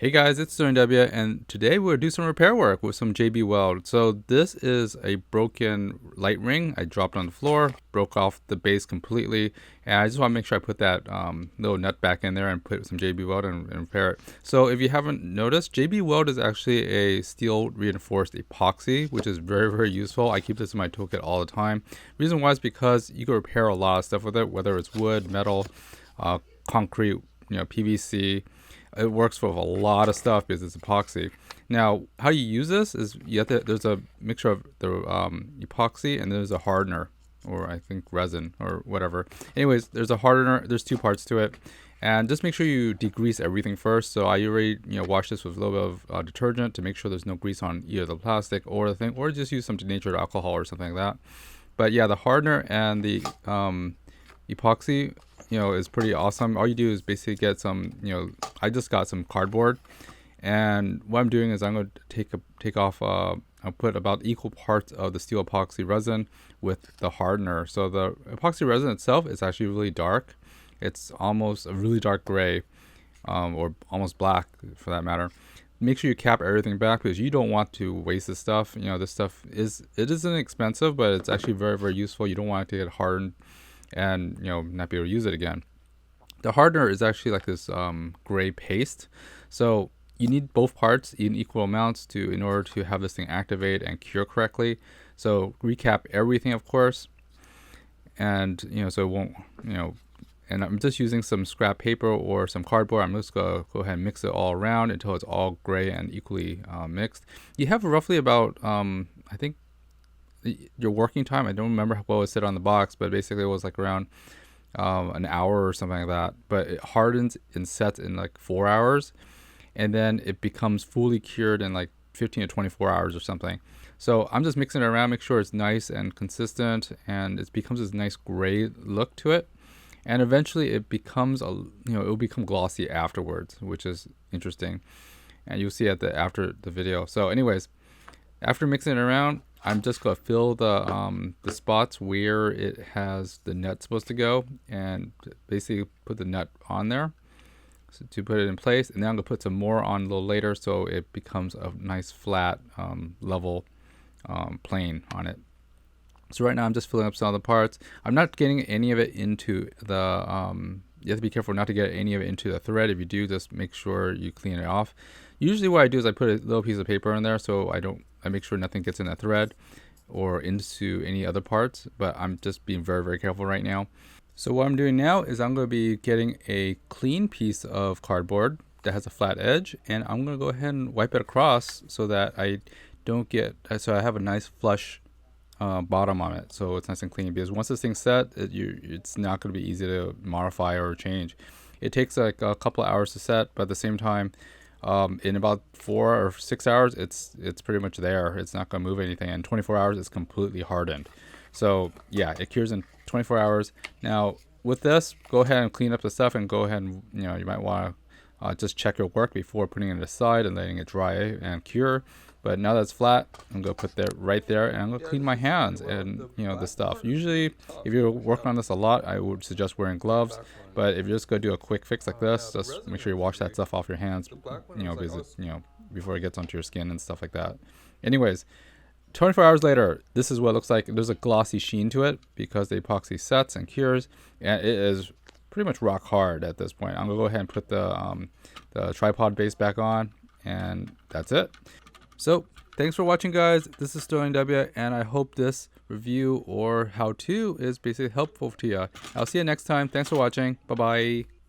Hey guys, it's SterlingW, and today we'll do some repair work with some JB Weld. So this is a broken light ring. I dropped on the floor, broke off the base completely, and I just want to make sure I put that little nut back in there and put some JB Weld and repair it. So if you haven't noticed, JB Weld is actually a steel reinforced epoxy, which is very useful. I keep this in my toolkit all the time. Reason why is because you can repair a lot of stuff with it, whether it's wood, metal, concrete, PVC. It works with a lot of stuff because it's epoxy. Now, how you use this is there's a mixture of the epoxy and there's a hardener, or I think resin or whatever. Anyways, there's a hardener. There's two parts to it, and just make sure you degrease everything first. So I already wash this with a little bit of detergent to make sure there's no grease on either the plastic or the thing, or just use some denatured alcohol or something like that. But yeah, the hardener and the epoxy is pretty awesome. All you do is basically get some, I just got some cardboard, and what I'm doing is I'm going to take off, I'll put about equal parts of the steel epoxy resin with the hardener. So the epoxy resin itself is actually really dark. It's almost a really dark gray, or almost black for that matter. Make sure you cap everything back because you don't want to waste this stuff. This stuff isn't expensive, but it's actually very useful. You don't want it to get hardened and not be able to use it again. The hardener is actually like this gray paste, so you need both parts in equal amounts in order to have this thing activate and cure correctly. So recap everything, of course, and so it won't and I'm just using some scrap paper or some cardboard. I'm just gonna go ahead and mix it all around until it's all gray and equally mixed. You have roughly about I think your working time, I don't remember what was said on the box, but basically it was like around an hour or something like that. But it hardens and sets in like 4 hours, and then it becomes fully cured in like 15 to 24 hours or something. So I'm just mixing it around, make sure it's nice and consistent, and it becomes this nice gray look to it. And eventually it becomes it will become glossy afterwards, which is interesting, and you'll see after the video. So anyways, after mixing it around, I'm just going to fill the spots where it has the nut supposed to go, and basically put the nut on there to put it in place. And then I'm going to put some more on a little later so it becomes a nice flat level plane on it. So right now I'm just filling up some of the parts. I'm not getting any of it into the you have to be careful not to get any of it into the thread. If you do, just make sure you clean it off. Usually what I do is I put a little piece of paper in there so I make sure nothing gets in the thread or into any other parts, but I'm just being very careful right now. So what I'm doing now is I'm going to be getting a clean piece of cardboard that has a flat edge, and I'm going to go ahead and wipe it across so that I have a nice flush bottom on it, so it's nice and clean, because once this thing's set, it's not going to be easy to modify or change. It takes like a couple of hours to set, but at the same time, in about 4 or 6 hours, it's pretty much there. It's not going to move anything. And 24 hours, it's completely hardened. So yeah, it cures in 24 hours. Now with this, go ahead and clean up the stuff, and go ahead and you might want to just check your work before putting it aside and letting it dry and cure. But now that it's flat, I'm going to put that right there, and I'm going to clean my hands and the stuff. Usually if you're working on this a lot, I would suggest wearing gloves, but if you're just going to do a quick fix like this, just make sure you wash that stuff off your hands, because before it gets onto your skin and stuff like that. Anyways, 24 hours later, this is what it looks like. There's a glossy sheen to it because the epoxy sets and cures, and it is pretty much rock hard at this point. I'm going to go ahead and put the tripod base back on, and that's it. So thanks for watching, guys. This is SterlingW, and I hope this review or how-to is basically helpful to you. I'll see you next time. Thanks for watching. Bye-bye.